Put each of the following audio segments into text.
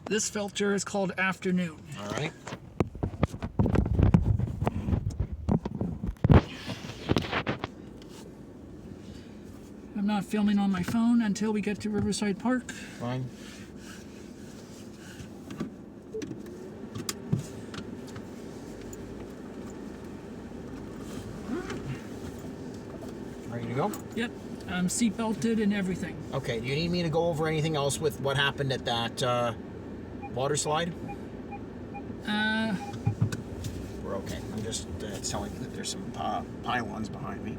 This filter is called Afternoon. All right. I'm not filming on my phone until we get to Riverside Park. Fine. Ready to go? Yep, I'm seat belted and everything. Okay, do you need me to go over anything else with what happened at that water slide? We're okay. I'm just telling you that there's some pylons behind me.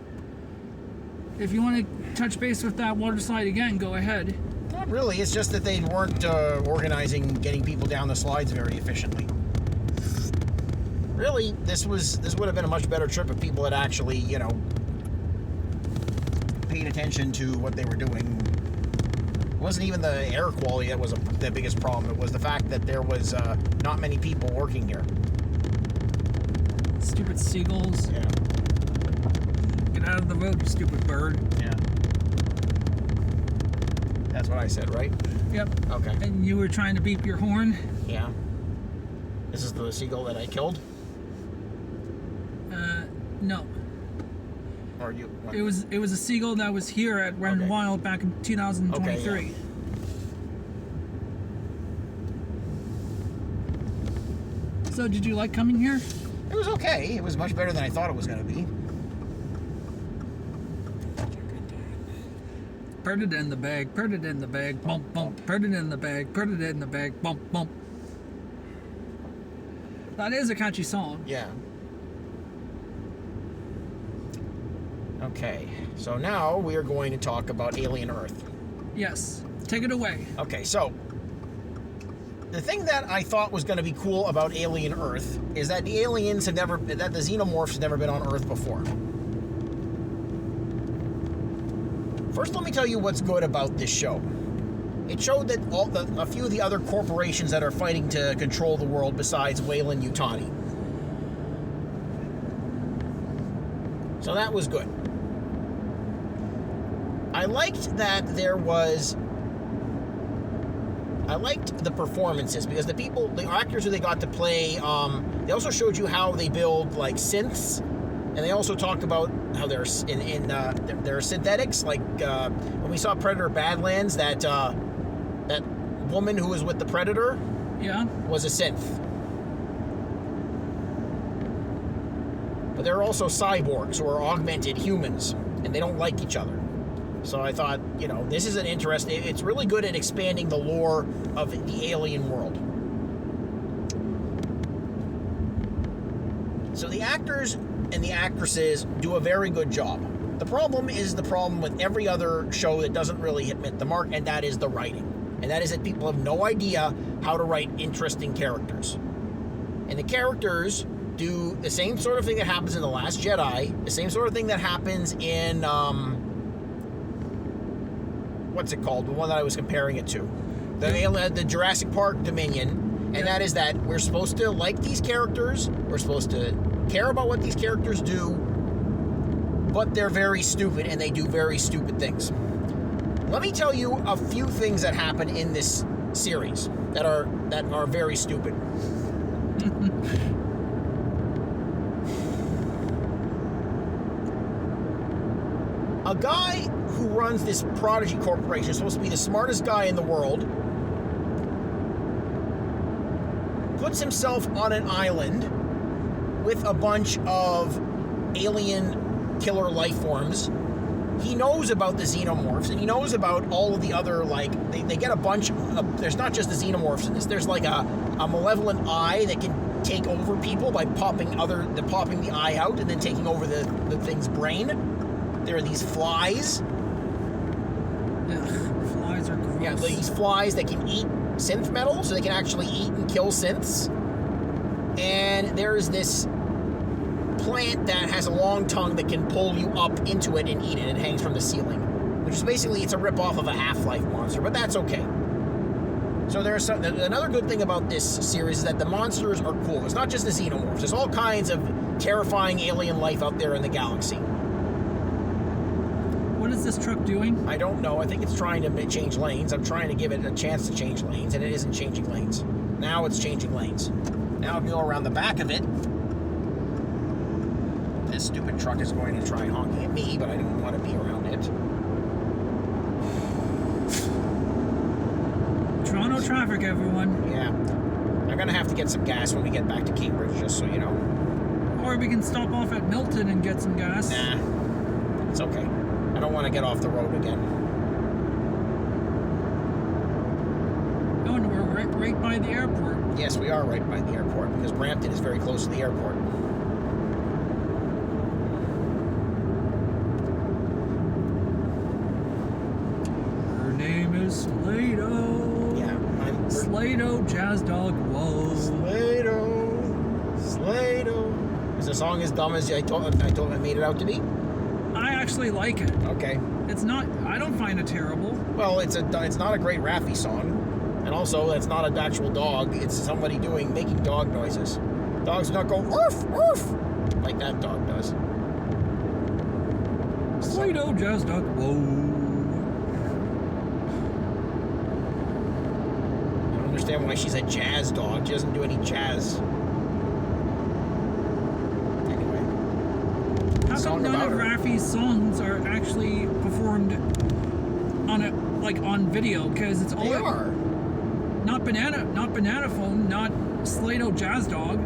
If you want to touch base with that water slide again, go ahead. Not really. It's just that they weren't organizing getting people down the slides very efficiently. Really, this would have been a much better trip if people had actually, you know, paid attention to what they were doing. It wasn't even the air quality that was the biggest problem. It was the fact that there was not many people working here. Stupid seagulls. Yeah. Get out of the road, you stupid bird. Yeah. That's what I said, right? Yep. Okay. And you were trying to beep your horn? Yeah. This is the seagull that I killed? No. Or you? What? It was a seagull that was here at Red and Wild back in 2023. Okay, yeah. So did you like coming here? It was okay. It was much better than I thought it was going to be. Put it in the bag, put it in the bag, bump, bump, put it in the bag, put it in the bag, bump, bump. That is a catchy song. Yeah. Okay, so now we are going to talk about Alien Earth. Yes, take it away. Okay, so the thing that I thought was going to be cool about Alien Earth is that the aliens have never, that the xenomorphs have never been on Earth before. First, let me tell you what's good about this show. It showed that a few of the other corporations that are fighting to control the world besides Weyland-Yutani. So that was good. I liked that there was... I liked the performances because the actors who they got to play, they also showed you how they build like synths, and they also talked about how they're they're synthetics. Like when we saw Predator Badlands, that woman who was with the Predator, Yeah. was a synth. But there are also cyborgs who are augmented humans, and they don't like each other. So I thought, you know, this is an interesting... It's really good at expanding the lore of the alien world. So the actors and the actresses do a very good job. The problem is the problem with every other show that doesn't really hit the mark, and that is the writing. And that is that people have no idea how to write interesting characters. And the characters do the same sort of thing that happens in The Last Jedi, the same sort of thing that happens in... what's it called? The one that I was comparing it to. The Jurassic Park Dominion. And that is that we're supposed to like these characters. We're supposed to care about what these characters do. But they're very stupid, and they do very stupid things. Let me tell you a few things that happen in this series that are very stupid. A guy who runs this Prodigy Corporation is supposed to be the smartest guy in the world, puts himself on an island with a bunch of alien killer life forms. He knows about the xenomorphs, and he knows about all of the other, like, they get a bunch of, there's not just the xenomorphs in this, there's like a malevolent eye that can take over people by popping the eye out and then taking over the thing's brain. There are these flies. Ugh, flies are gross. Yeah, these flies that can eat synth metal, so they can actually eat and kill synths. And there's this plant that has a long tongue that can pull you up into it and eat it. It hangs from the ceiling, which is basically, it's a rip-off of a Half-Life monster, but that's okay. So there's another good thing about this series is that the monsters are cool. It's not just the xenomorphs. There's all kinds of terrifying alien life out there in the galaxy. What is this truck doing? I don't know. I think it's trying to change lanes. I'm trying to give it a chance to change lanes, and it isn't changing lanes. Now it's changing lanes. Now if you go around the back of it, this stupid truck is going to try honking at me, but I don't want to be around it. Toronto traffic, everyone. Yeah. I'm going to have to get some gas when we get back to Cambridge, just so you know. Or we can stop off at Milton and get some gas. Nah. It's okay. I don't want to get off the road again. Oh, and we're right by the airport. Yes, we are right by the airport, because Brampton is very close to the airport. Her name is Slato. Yeah. Slato, Jazz Dog, whoa. Slato. Is the song as dumb as I made it out to be? I actually like it. Okay. It's not. I don't find it terrible. Well, it's not a great Raffi song, and also it's not an actual dog. It's somebody making dog noises. Dogs do not go woof woof like that dog does. Slato, Jazz Dog, whoa. I don't understand why she's a jazz dog. She doesn't do any jazz. How come none of Raffi's songs are actually performed on video? Because it's all They are. Not Banana Phone, not Slato Jazz Dog.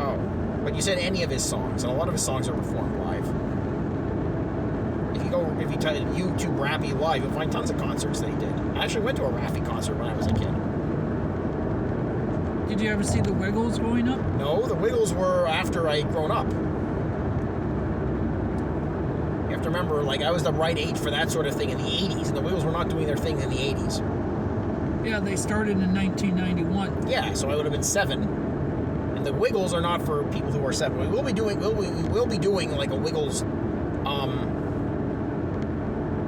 Oh, but you said any of his songs, and a lot of his songs are performed live. If you type YouTube Raffi live, you'll find tons of concerts that he did. I actually went to a Raffi concert when I was a kid. Did you ever see the Wiggles growing up? No, the Wiggles were after I'd grown up. You have to remember, I was the right age for that sort of thing in the 80s, and the Wiggles were not doing their thing in the 80s. Yeah, they started in 1991. Yeah, so I would have been 7. And the Wiggles are not for people who are 7. We will be doing like a Wiggles,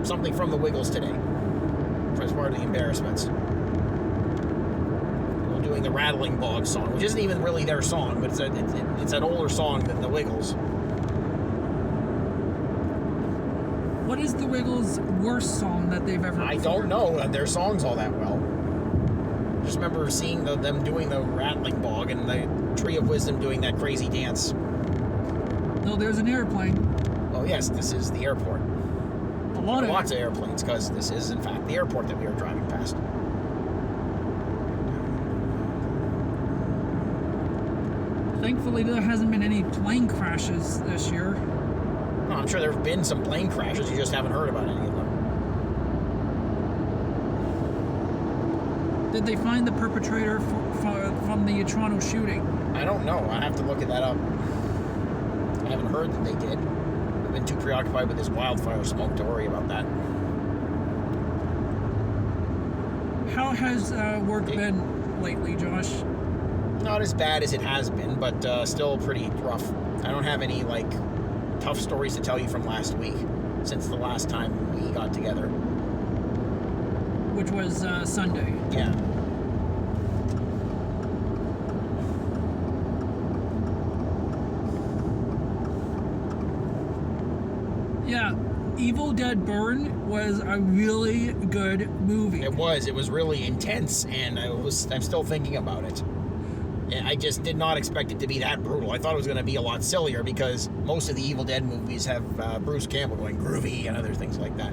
something from the Wiggles today, as part of the embarrassments. We're doing the Rattling Bog song, which isn't even really their song, but it's an older song than the Wiggles. What is the Wiggles' worst song that they've ever I performed? don't know their songs all that well. Just remember seeing them doing the Rattling Bog and the Tree of Wisdom doing that crazy dance. No, there's an airplane. Oh yes, this is the airport. Lots of airplanes, because this is in fact the airport that we are driving past. Thankfully, there hasn't been any plane crashes this year. No, I'm sure there have been some plane crashes, you just haven't heard about any of them. Did they find the perpetrator from the Toronto shooting? I don't know. I have to look at that up. I haven't heard that they did. I've been too preoccupied with this wildfire smoke to worry about that. How has work been lately, Josh? Not as bad as it has been, but still pretty rough. I don't have any, tough stories to tell you from last week, since the last time we got together. Which was Sunday. Yeah. Yeah, Evil Dead Burn was a really good movie. It was really intense, and I'm still thinking about it. I just did not expect it to be that brutal. I thought it was going to be a lot sillier, because most of the Evil Dead movies have Bruce Campbell going groovy and other things like that.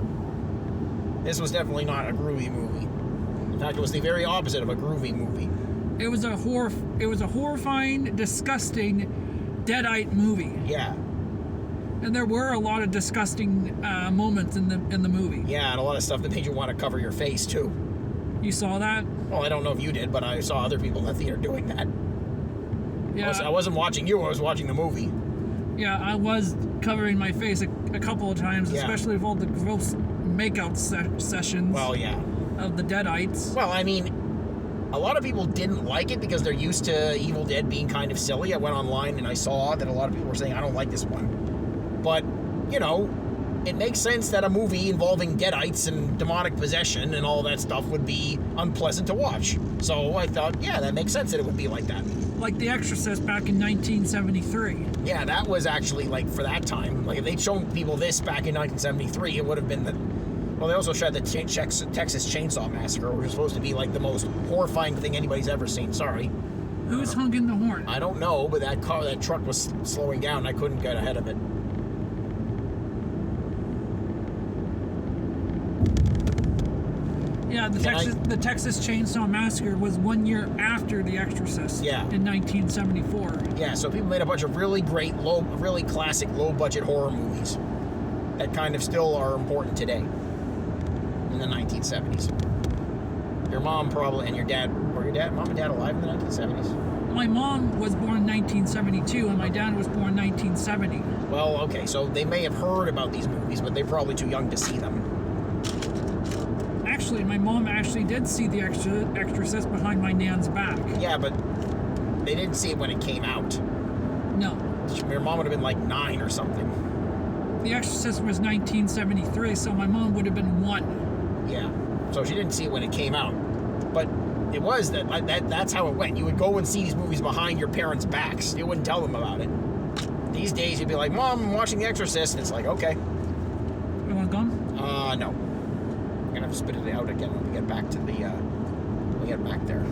This was definitely not a groovy movie. In fact, it was the very opposite of a groovy movie. It was a horrifying, disgusting, deadite movie. Yeah. And there were a lot of disgusting moments in the movie. Yeah, and a lot of stuff that made you want to cover your face too. You saw that? Well, I don't know if you did, but I saw other people in the theater doing that. Yeah. I wasn't watching you, I was watching the movie. Yeah, I was covering my face a couple of times, Yeah. especially with all the gross makeout sessions Well, yeah. of the Deadites. Well, I mean, a lot of people didn't like it because they're used to Evil Dead being kind of silly. I went online and I saw that a lot of people were saying, I don't like this one. But, it makes sense that a movie involving Deadites and demonic possession and all that stuff would be unpleasant to watch. So I thought, yeah, that makes sense that it would be like that. Like The Exorcist back in 1973. Yeah, that was actually, like, for that time. Like, if they'd shown people this back in 1973, it would have been the... Well, they also showed the Texas Chainsaw Massacre, which was supposed to be, like, the most horrifying thing anybody's ever seen. Sorry. Who's honking the horn? I don't know, but that truck was slowing down, and I couldn't get ahead of it. Yeah, the Texas Chainsaw Massacre was 1 year after The Exorcist. Yeah. In 1974. Yeah, so people made a bunch of really great, really classic, low-budget horror movies that kind of still are important today in the 1970s. Your mom probably, and your dad, mom and dad alive in the 1970s? My mom was born in 1972, and my dad was born in 1970. Well, okay, so they may have heard about these movies, but they're probably too young to see them. Actually, my mom actually did see The Exorcist behind my nan's back. Yeah, but they didn't see it when it came out. No. Your mom would have been like 9 or something. The Exorcist was 1973, so my mom would have been 1. Yeah, so she didn't see it when it came out. But it was that's how it went. You would go and see these movies behind your parents' backs. You wouldn't tell them about it. These days, you'd be like, Mom, I'm watching The Exorcist. And it's like, okay. You want gum? No. I'm going to have to spit it out again when we get back to when we get back there.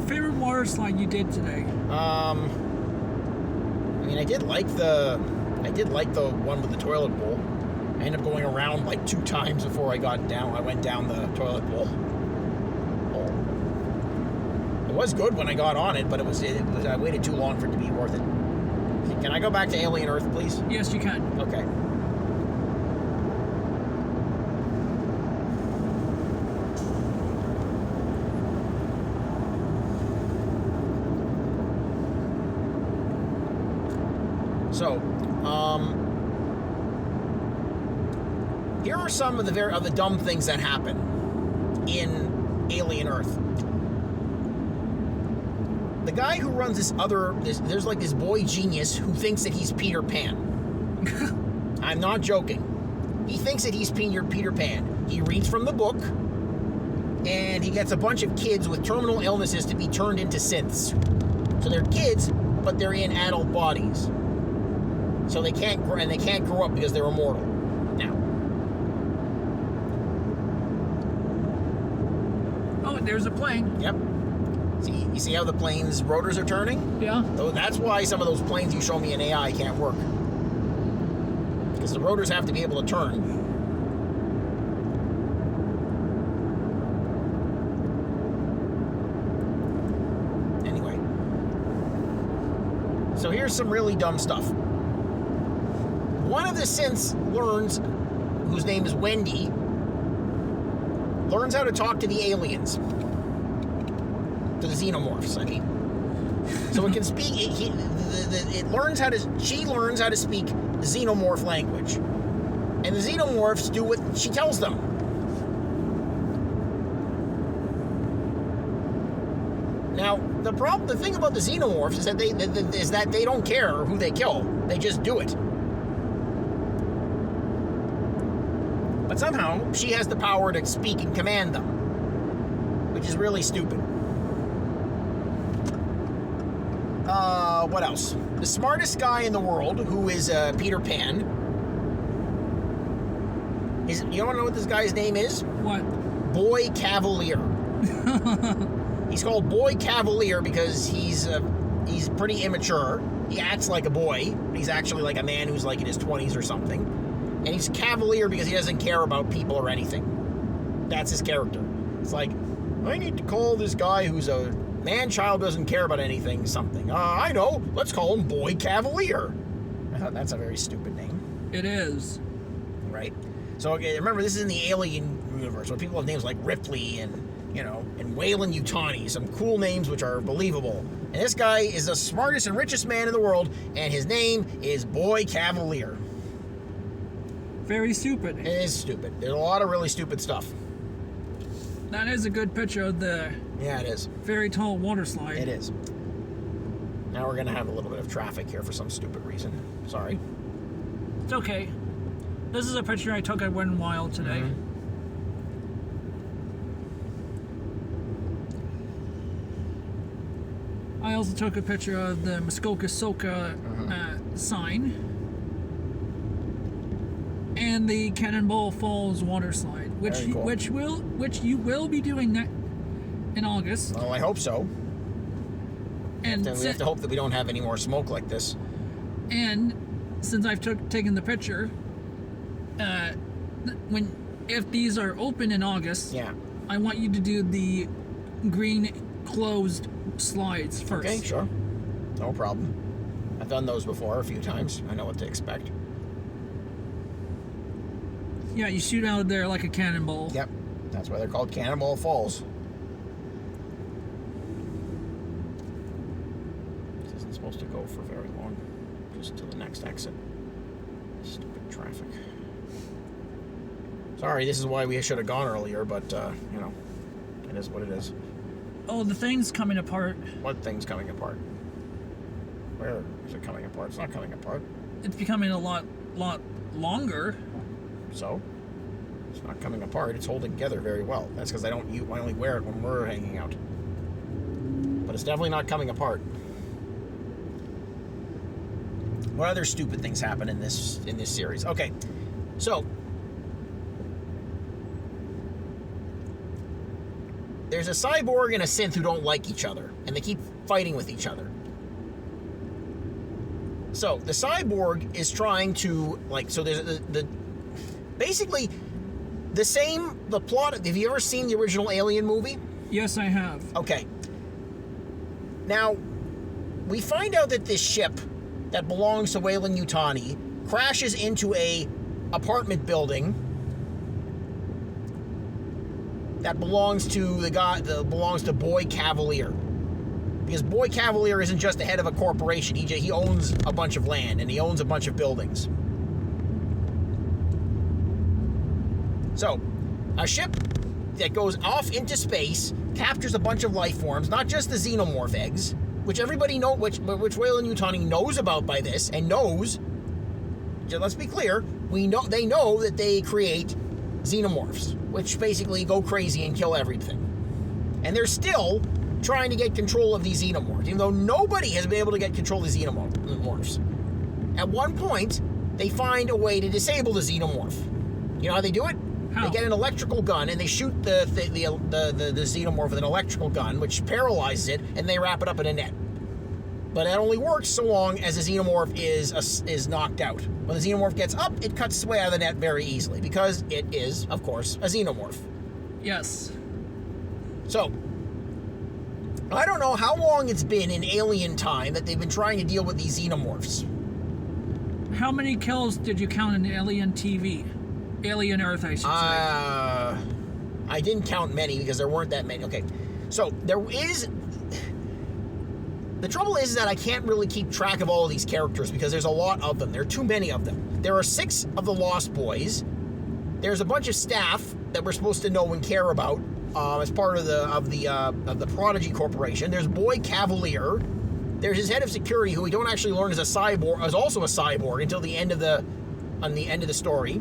Favorite water slide you did today? I mean, I did like the one with the toilet bowl. I ended up going around like 2 times before I got down. I went down the toilet bowl. It was good when I got on it, but it was I waited too long for it to be worth it. Can I go back to Alien Earth, please? Yes, you can. Okay. So, here are some of the dumb things that happen in Alien Earth. The guy who runs there's like this boy genius who thinks that he's Peter Pan. I'm not joking. He thinks that he's Peter Pan. He reads from the book, and he gets a bunch of kids with terminal illnesses to be turned into synths. So they're kids, but they're in adult bodies. So they can't grow up because they're immortal. Now. Oh, there's a plane. Yep. You see how the plane's rotors are turning? Yeah. So that's why some of those planes you show me in AI can't work. Because the rotors have to be able to turn. Anyway. So here's some really dumb stuff. One of the synths learns, whose name is Wendy, learns how to talk to the aliens. To the xenomorphs, I mean. So it can speak, she learns how to speak the xenomorph language. And the xenomorphs do what she tells them. Now, the thing about the xenomorphs is that they don't care who they kill. They just do it. But somehow, she has the power to speak and command them. Which is really stupid. What else? The smartest guy in the world, who is Peter Pan, you want to know what this guy's name is? What? Boy Cavalier. He's called Boy Cavalier because he's pretty immature. He acts like a boy, but he's actually like a man who's like in his 20s or something. And he's Cavalier because he doesn't care about people or anything. That's his character. It's like, I need to call this guy who's a man-child doesn't care about anything something. I know. Let's call him Boy Cavalier. I thought that's a very stupid name. It is. Right? So, okay, remember, this is in the Alien universe, where people have names like Ripley and Wayland Yutani, some cool names which are believable. And this guy is the smartest and richest man in the world, and his name is Boy Cavalier. Very stupid. It is stupid. There's a lot of really stupid stuff. That is a good picture of the Yeah, it is. very tall water slide. It is. Now we're going to have a little bit of traffic here for some stupid reason. Sorry. It's okay. This is a picture I took at Wet n Wild today. Mm-hmm. I also took a picture of the Muskoka Soka sign and the Cannonball Falls water slide, which Very cool. which you will be doing in August. Well, I hope so. And We have to hope that we don't have any more smoke like this. And since I've taken the picture, if these are open in August, Yeah. I want you to do the green closed slides first. Okay, sure. No problem. I've done those before a few times. I know what to expect. Yeah, you shoot out of there like a cannonball. Yep. That's why they're called Cannonball Falls. This isn't supposed to go for very long. Just to the next exit. Stupid traffic. Sorry, this is why we should have gone earlier, but, you know, it is what it is. Oh, the thing's coming apart. What thing's coming apart? Where is it coming apart? It's not coming apart. It's becoming a lot longer. So, it's not coming apart. It's holding together very well. That's because I only wear it when we're hanging out. But it's definitely not coming apart. What other stupid things happen in this series? Okay, so there's a cyborg and a synth who don't like each other, and they keep fighting with each other. So the cyborg is trying to there's basically the plot. Have you ever seen the original Alien movie? Yes, I have. Okay. Now, we find out that this ship that belongs to Weyland-Yutani crashes into a apartment building that belongs to belongs to Boy Cavalier. Because Boy Cavalier isn't just the head of a corporation. He owns a bunch of land and he owns a bunch of buildings. So, a ship that goes off into space captures a bunch of life forms, not just the xenomorph eggs, which everybody which Weyland-Yutani knows about by this, and knows. Let's be clear, they know that they create xenomorphs, which basically go crazy and kill everything. And they're still trying to get control of these xenomorphs, even though nobody has been able to get control of the xenomorphs. At one point, they find a way to disable the xenomorph. You know how they do it? How? They get an electrical gun and they shoot the xenomorph with an electrical gun, which paralyzes it, and they wrap it up in a net. But that only works so long as the xenomorph is knocked out. When the xenomorph gets up, it cuts its way out of the net very easily, because it is, of course, a xenomorph. Yes. So, I don't know how long it's been in Alien time that they've been trying to deal with these xenomorphs. How many kills did you count in Alien TV? Alien Earth, I should say. I didn't count many because there weren't that many. Okay, so there is... The trouble is that I can't really keep track of all of these characters because there's a lot of them. There are too many of them. There are 6 of the Lost Boys. There's a bunch of staff that we're supposed to know and care about as part of the Prodigy Corporation. There's Boy Cavalier. There's his head of security, who we don't actually learn is also a cyborg until the end of the story.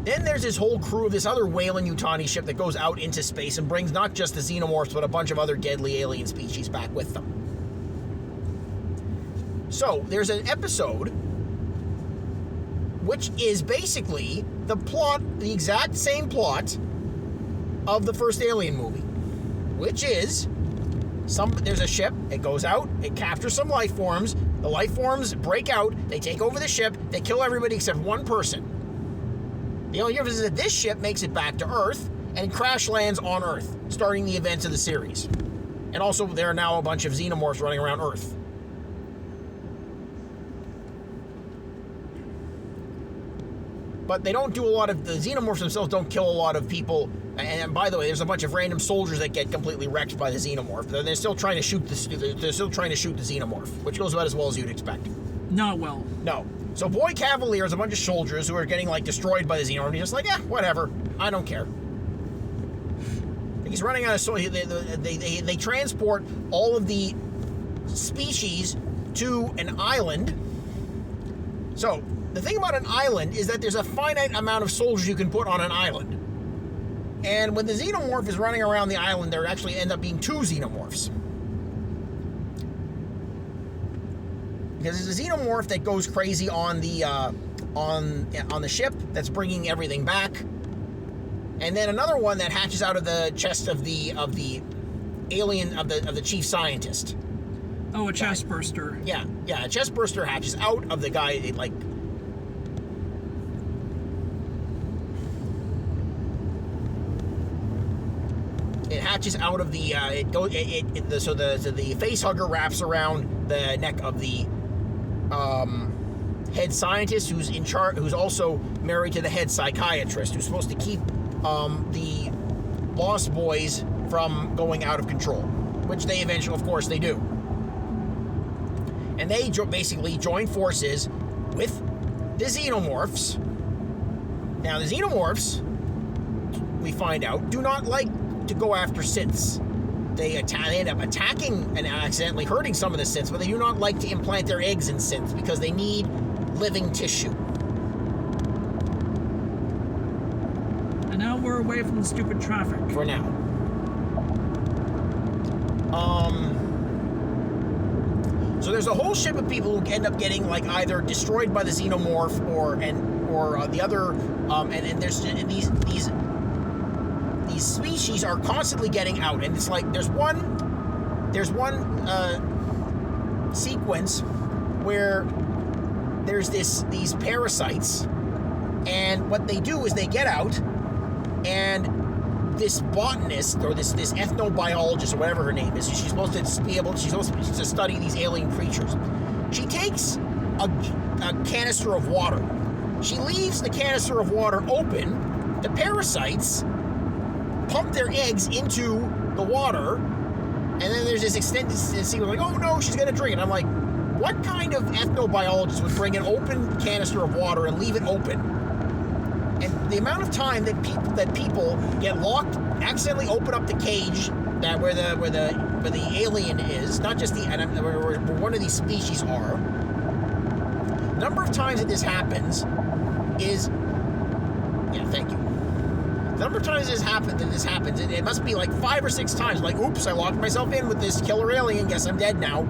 Then there's this whole crew of this other Weyland-Yutani ship that goes out into space and brings not just the xenomorphs, but a bunch of other deadly alien species back with them. So, there's an episode which is basically the exact same plot of the first Alien movie, which is there's a ship, it goes out, it captures some life forms, the life forms break out, they take over the ship, they kill everybody except one person. The only difference is that this ship makes it back to Earth and crash lands on Earth, starting the events of the series. And also, there are now a bunch of xenomorphs running around Earth. But they don't do the xenomorphs themselves don't kill a lot of people. And by the way, there's a bunch of random soldiers that get completely wrecked by the xenomorph. They're still trying to shoot the xenomorph, which goes about as well as you'd expect. Not well. No. So Boy Cavalier is a bunch of soldiers who are getting destroyed by the xenomorph. He's just like, whatever. I don't care. He's running out of soil. They transport all of the species to an island. So, the thing about an island is that there's a finite amount of soldiers you can put on an island. And when the xenomorph is running around the island, there actually end up being 2 xenomorphs. Because there's a xenomorph that goes crazy on the ship that's bringing everything back, and then another one that hatches out of the chest of the alien of the chief scientist. Oh, a chest burster. Yeah, a chest burster hatches out of the guy. It hatches out of the so the face hugger wraps around the neck of the head scientist, who's in charge, who's also married to the head psychiatrist, who's supposed to keep the Lost Boys from going out of control, which they eventually, of course, they do. And they basically join forces with the xenomorphs. Now, the xenomorphs, we find out, do not like to go after synths. They end up attacking and accidentally hurting some of the synths, but they do not like to implant their eggs in synths because they need living tissue. And now we're away from the stupid traffic. For now. So there's a whole ship of people who end up getting either destroyed by the xenomorph or the other, and there's these species are constantly getting out, and it's like there's one sequence where there's these parasites, and what they do is they get out, and this botanist or this ethnobiologist or whatever her name is, she's supposed to study these alien creatures. She takes a canister of water. She leaves the canister of water open. The parasites pump their eggs into the water, and then there's this extended scene like, oh no, she's gonna drink it. I'm like, what kind of ethnobiologist would bring an open canister of water and leave it open? And the amount of time that people get locked, accidentally open up the cage where the alien is, not just where one of these species are. The number of times that this happens is, yeah, thank you. The number of times this happens, it must be like 5 or 6 times. Like, oops, I locked myself in with this killer alien. Guess I'm dead now.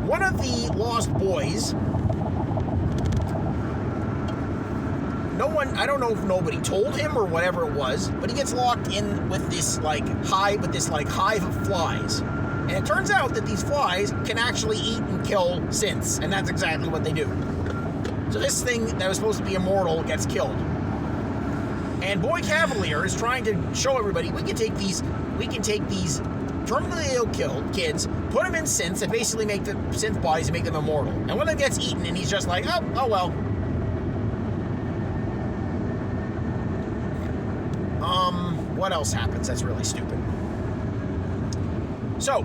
One of the Lost Boys. I don't know if nobody told him or whatever it was, but he gets locked in with this hive of flies. And it turns out that these flies can actually eat and kill synths, and that's exactly what they do. So this thing that was supposed to be immortal gets killed. And Boy Cavalier is trying to show everybody we can take these terminally ill kids, put them in synths, and basically make the synth bodies and make them immortal. And one of them gets eaten, and he's just like, oh well. What else happens that's really stupid? So,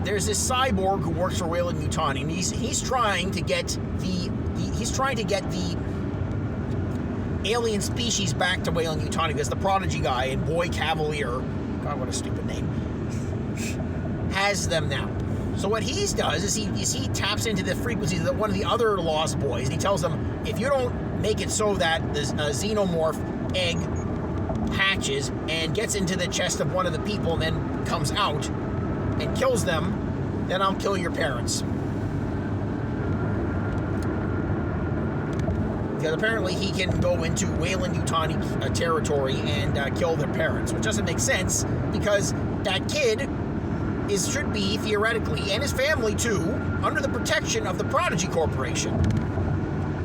there's this cyborg who works for Weyland-Yutani, and he's trying to get the alien species back to Weyland-Yutani because the Prodigy guy and Boy Cavalier, God, what a stupid name, has them now. So what he does is he taps into the frequencies of one of the other Lost Boys, and he tells them, if you don't make it so that the xenomorph egg hatches and gets into the chest of one of the people and then comes out and kills them, then I'll kill your parents. Because apparently he can go into Weyland-Yutani territory and kill their parents, which doesn't make sense because that kid should be, theoretically, and his family too, under the protection of the Prodigy Corporation.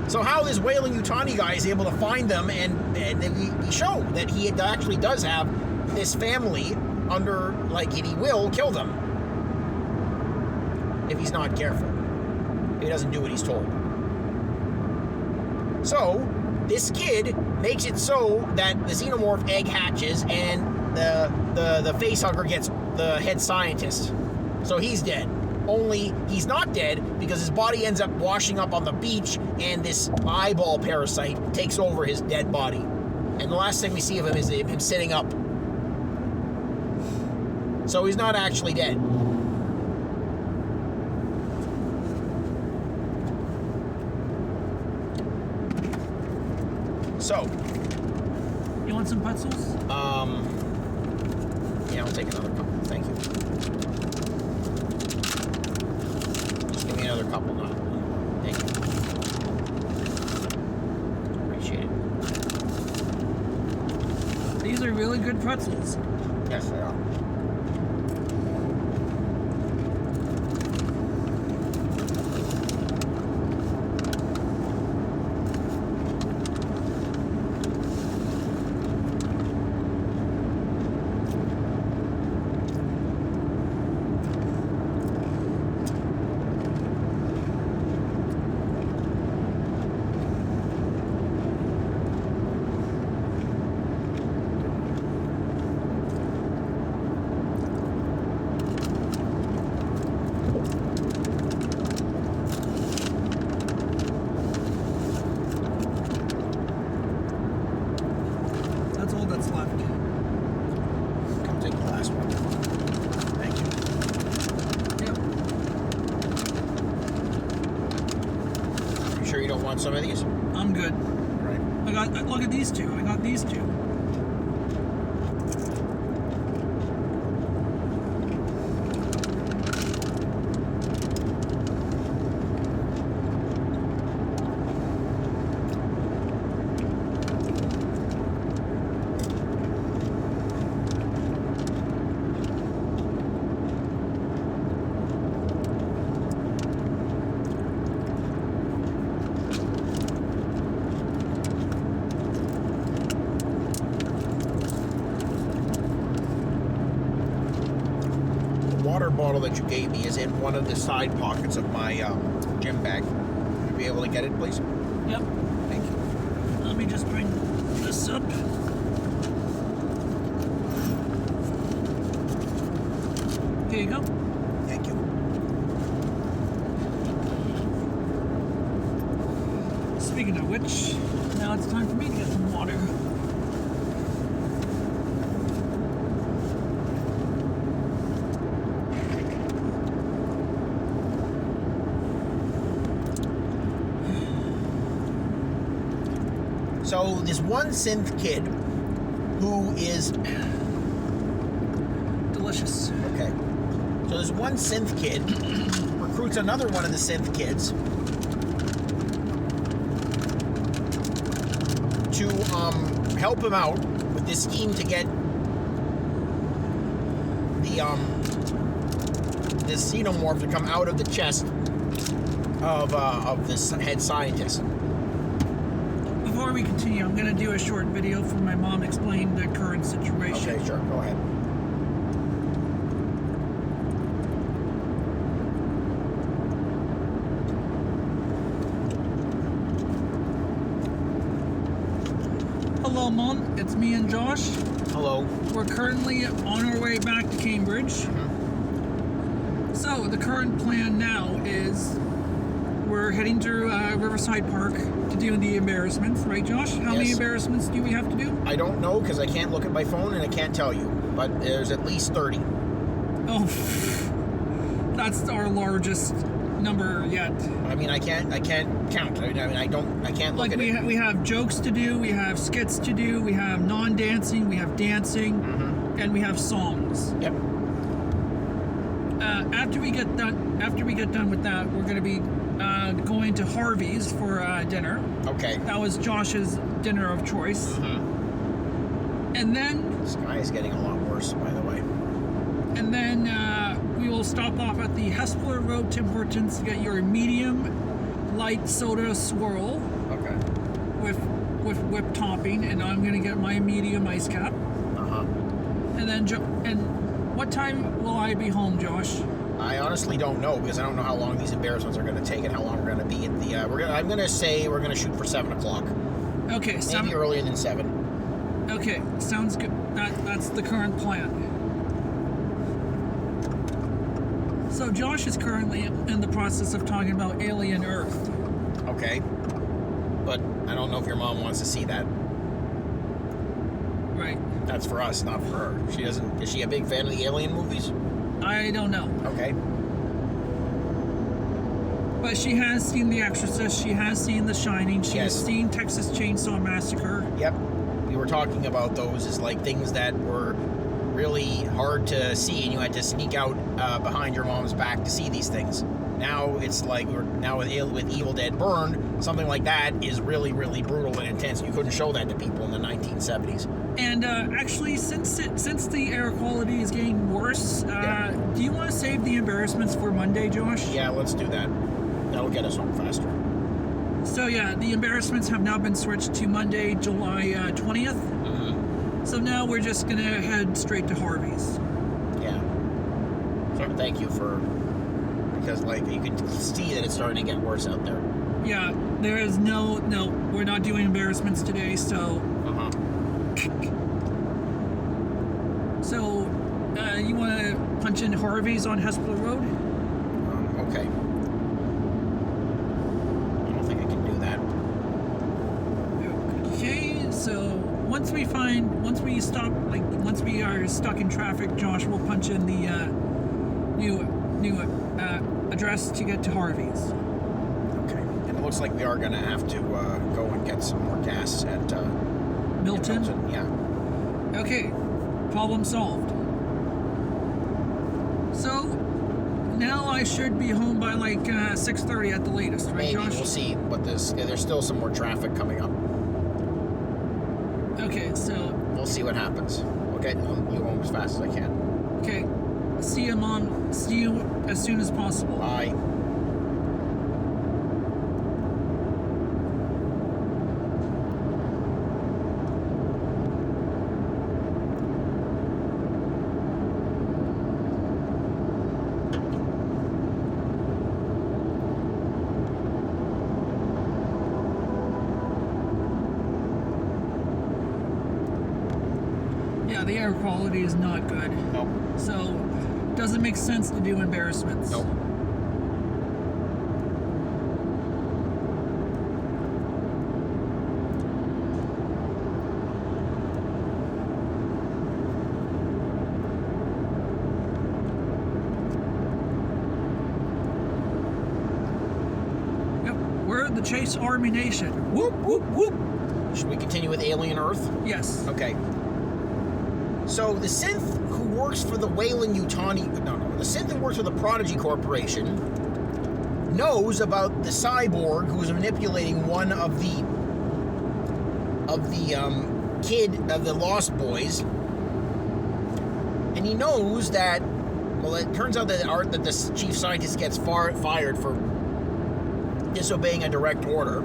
So how this Weyland-Yutani guy is able to find them, and we show that he actually does have this family under, and he will kill them if he's not careful, if he doesn't do what he's told. So this kid makes it so that the xenomorph egg hatches and the facehugger gets the head scientist. So he's dead. Only he's not dead because his body ends up washing up on the beach and this eyeball parasite takes over his dead body. And the last thing we see of him is him sitting up. So he's not actually dead. So, You want some pretzels? yeah, I'll take another couple. Thank you. Just give me another couple now. Thank you. Appreciate it. These are really good pretzels. Yes, they are. That's all that's left. Come take the last one. Thank you. Yep. You sure you don't want some of these? I'm good. Right. Look at these two. I got these two. Water bottle that you gave me is in one of the side pockets of my gym bag. Would you be able to get it, please? Yep. Thank you. Let me just bring this up. Here you go. Thank you. Speaking of which, now it's time for me to get some water. So this one synth kid who is Delicious. okay. So this one synth kid recruits another one of the synth kids to help him out with this scheme to get the this xenomorph to come out of the chest of this head scientist. Before we continue, I'm going to do a short video for my mom explaining the current situation. Okay, sure, go ahead. Hello, Mom. It's me and Josh. Hello. We're currently on our way back to Cambridge. So, the current plan now is we're heading to Riverside Park to do the embarrassments, right, Josh? How many Yes. embarrassments do we have to do? I don't know because I can't look at my phone and I can't tell you, but there's at least 30. Oh, that's our largest number yet. I mean, I can't count. I can't look Like at it. we have jokes to do, we have skits to do, we have non-dancing, we have dancing, and we have songs. Yep. After we get done with that, we're going to be going to Harvey's for dinner. Okay. That was Josh's dinner of choice. And then The sky is getting a lot worse, by the way. we will stop off at the Hespeler Road Tim Hortons to get your medium light soda swirl Okay. with whipped topping, and I'm going to get my medium ice cap. And then what time will I be home, Josh? I honestly don't know because I don't know how long these embarrassments are going to take and how long we're going to be at the. I'm going to say we're going to shoot for 7 o'clock. Okay, Maybe earlier than 7. Okay, sounds good. That's the current plan. So Josh is currently in the process of talking about alien Earth. Okay. But I don't know if your mom wants to see that. Right. That's for us, not for her. She doesn't. Is she a big fan of the Alien movies? I don't know. Okay. But she has seen The Exorcist. She has seen The Shining. She has seen Texas Chainsaw Massacre. Yep. We were talking about those as like things that were really hard to see, and you had to sneak out behind your mom's back to see these things. Now it's like with Evil Dead Burn, something like that is really, really brutal and intense. You couldn't show that to people in the 1970s. And actually, since the air quality is getting worse, do you want to save the embarrassments for Monday, Josh? Yeah, let's do that. That'll get us home faster. So yeah, the embarrassments have now been switched to Monday, July 20th. Mm-hmm. So now we're just gonna head straight to Harvey's. Yeah. So thank you because like you could see that it's starting to get worse out there. Yeah, there is no, we're not doing embarrassments today. So. So, you want to punch in Harvey's on Hespler Road? Okay. I don't think I can do that. Okay, so once we are stuck in traffic, Josh will punch in the new address to get to Harvey's. Okay. And it looks like we are going to have to go and get some more gas at Milton? Yeah. Okay, problem solved. So, now I should be home by like 6:30 at the latest, right, Maybe. Josh? We'll see what there's still some more traffic coming up. Okay, so... We'll see what happens. We'll get you home as fast as I can. Okay, see you, Mom. See you as soon as possible. Bye. The air quality is not good. Nope. So, doesn't make sense to do embarrassments. Nope. Yep, we're the Chase Army Nation. Whoop, whoop, whoop. Should we continue with Alien Earth? Yes. Okay. So the synth who works for the the synth who works for the Prodigy Corporation knows about the cyborg who was manipulating one of the Lost Boys, and he knows that. Well, it turns out that the chief scientist gets fired for disobeying a direct order.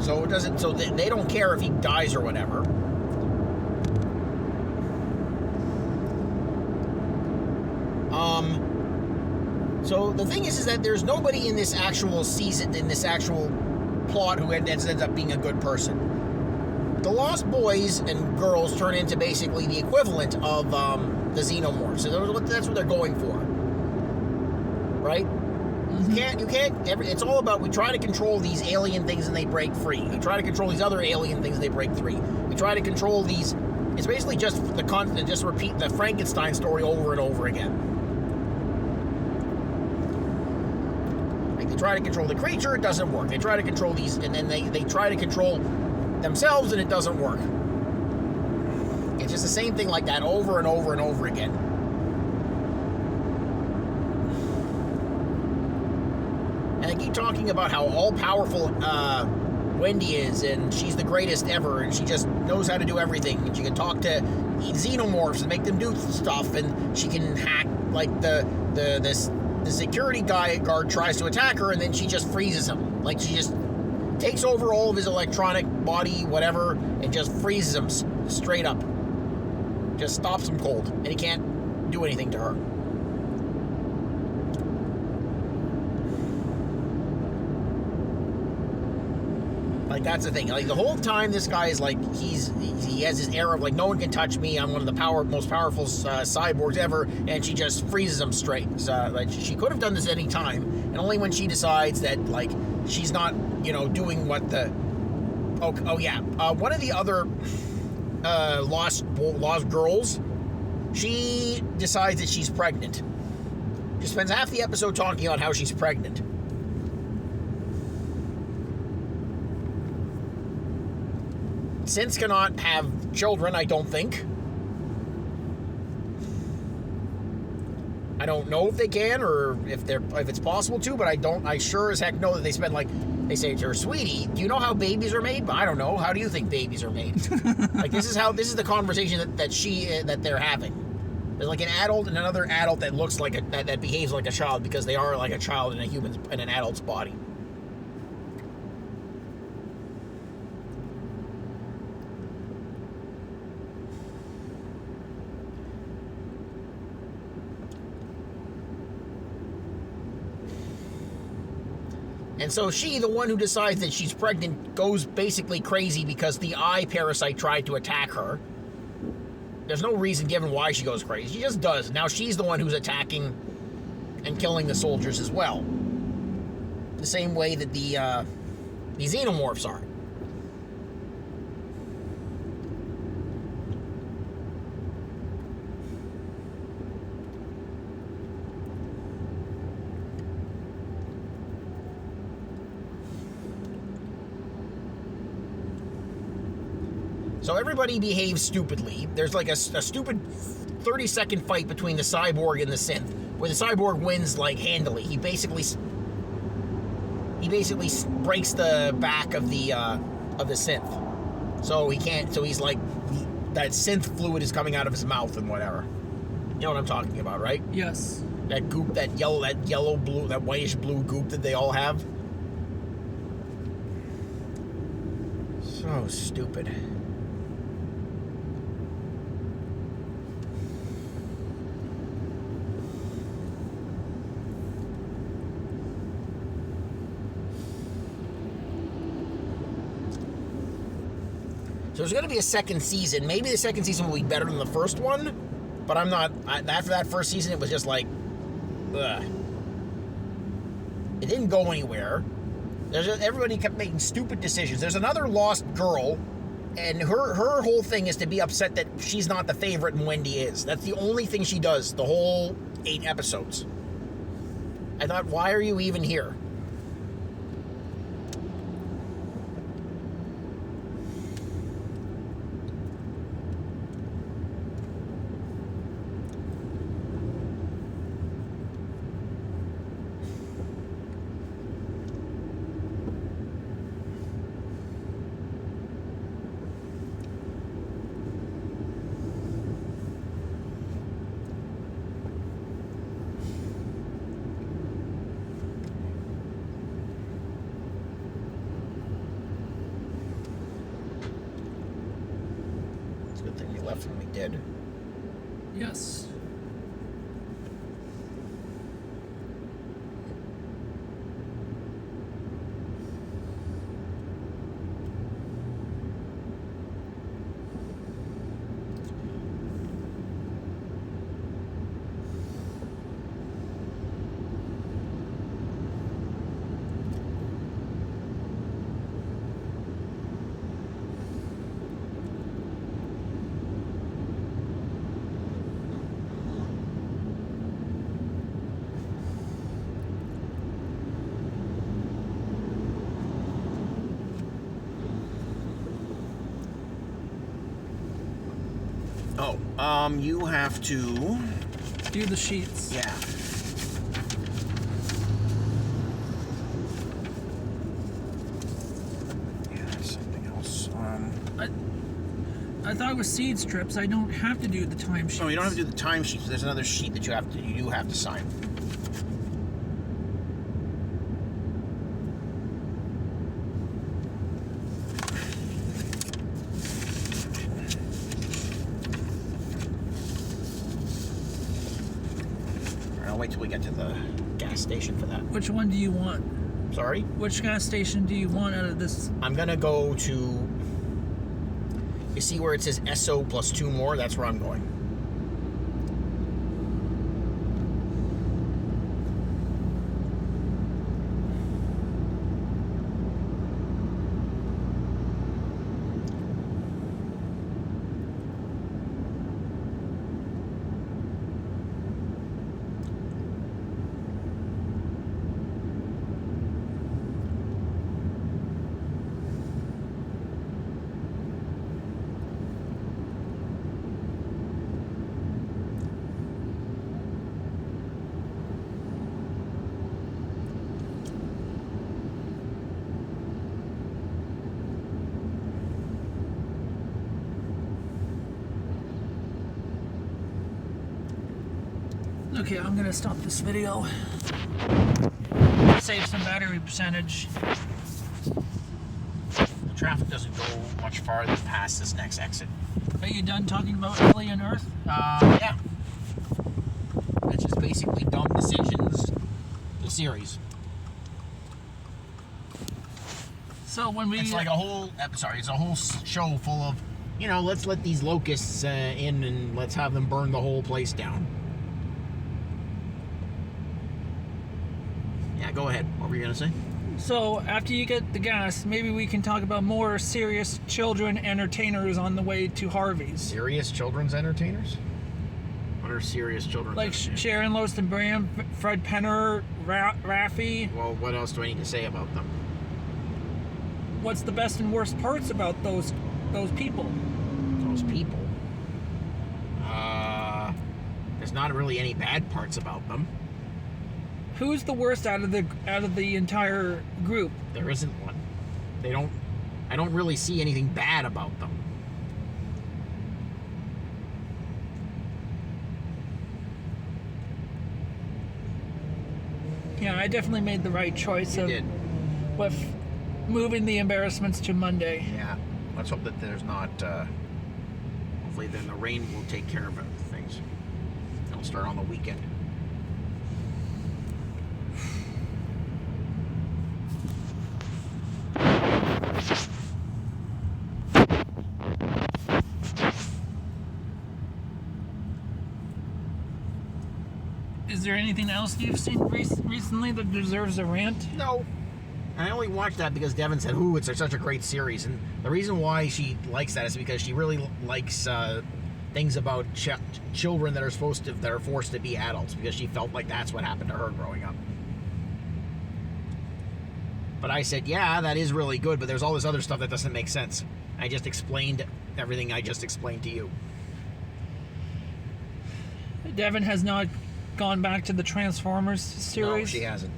So it doesn't. So they don't care if he dies or whatever. So the thing is that there's nobody in this actual season, in this actual plot, who ends up being a good person. The Lost Boys and girls turn into basically the equivalent of the Xenomorphs. So that's what they're going for, right? You can't. It's all about, we try to control these alien things and they break free. We try to control these other alien things and they break free. We try to control these. It's basically just just repeat the Frankenstein story over and over again. Like they try to control the creature, it doesn't work. They try to control these, and then they try to control themselves, and it doesn't work. It's just the same thing like that over and over and over again. And they keep talking about how all-powerful Wendy is, and she's the greatest ever, and she just knows how to do everything. And she can talk to xenomorphs and make them do stuff, and she can hack, like, the security guard tries to attack her, and then she just freezes him. Like, she just takes over all of his electronic body, whatever, and just freezes him straight up. Just stops him cold, and he can't do anything to her. Like, that's the thing. Like, the whole time, this guy is like, he has this air of like, no one can touch me. I'm one of the most powerful cyborgs ever, and she just freezes him straight. So, like, she could have done this any time, and only when she decides that like she's not, doing what the. Oh yeah. One of the other lost girls, she decides that she's pregnant. She spends half the episode talking about how she's pregnant. Synths cannot have children, I don't think. I don't know if they can or if it's possible to, but I sure as heck know that they spend they say to her, sweetie, do you know how babies are made? I don't know. How do you think babies are made? Like, this is the conversation that they're having. There's like an adult and another adult that looks like that behaves like a child because they are like a child in an adult's body. And so she, the one who decides that she's pregnant, goes basically crazy because the eye parasite tried to attack her. There's no reason given why she goes crazy. She just does. Now she's the one who's attacking and killing the soldiers as well. The same way that the xenomorphs are. So everybody behaves stupidly. There's like a stupid 30-second fight between the cyborg and the synth, where the cyborg wins like handily. He basically breaks the back of the synth. So he can't. So he's like, that synth fluid is coming out of his mouth and whatever. You know what I'm talking about, right? Yes. That goop, that yellow blue, that whitish blue goop that they all have. So stupid. So there's going to be a second season. Maybe the second season will be better than the first one, but I'm not. After that first season, it was just like, ugh. It didn't go anywhere. Everybody kept making stupid decisions. There's another lost girl, and her whole thing is to be upset that she's not the favorite and Wendy is. That's the only thing she does the whole 8 episodes. I thought, why are you even here? Left when we did. Yes. You have to do the sheets. Yeah. Yeah, that's something else. I thought it was seed strips. I don't have to do the time sheets. No, you don't have to do the time sheets. There's another sheet that you do have to sign. Wait till we get to the gas station for that. Which one do you want? Sorry? Which gas station do you want out of this? I'm going to go to... You see where it says esso plus 2 more? That's where I'm going. Okay, I'm gonna stop this video. Save some battery percentage. The traffic doesn't go much farther past this next exit. Are you done talking about Alien Earth? Yeah. That's just basically Dumb Decisions, the series. So when we... It's like a whole episode. It's a whole show full of, you know, let's let these locusts in and let's have them burn the whole place down. Yeah, go ahead. What were you going to say? So after you get the gas, maybe we can talk about more serious children entertainers on the way to Harvey's. Serious children's entertainers? What are serious children's Like entertainers? Sharon Loeston-Bram, Fred Penner, Raffi. Well, what else do I need to say about them? What's the best and worst parts about those people? Those people? There's not really any bad parts about them. Who's the worst out of the entire group? There isn't one. I don't really see anything bad about them. Yeah, I definitely made the right choice with moving the embarrassments to Monday. Yeah. Let's hope that there's not, hopefully then the rain will take care of things. It'll start on the weekend. Is there anything else you've seen recently that deserves a rant? No. I only watched that because Devin said, "Ooh, it's such a great series." And the reason why she likes that is because she really likes things about children that are forced to be adults, because she felt like that's what happened to her growing up. But I said, "Yeah, that is really good, but there's all this other stuff that doesn't make sense." I just explained everything I just explained to you. Devin has not gone back to the Transformers series? No, she hasn't.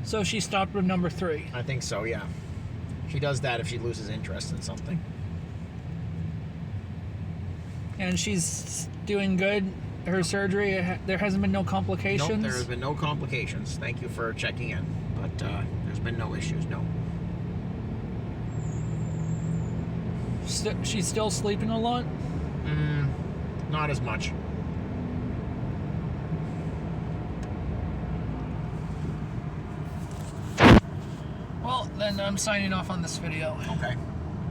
So she stopped with number 3. I think so, yeah. She does that if she loses interest in something. And she's doing good. Her surgery, there hasn't been no complications? Nope, there has been no complications. Thank you for checking in. But there's been no issues, no. She's still sleeping a lot? Not as much. Well, then I'm signing off on this video. Okay.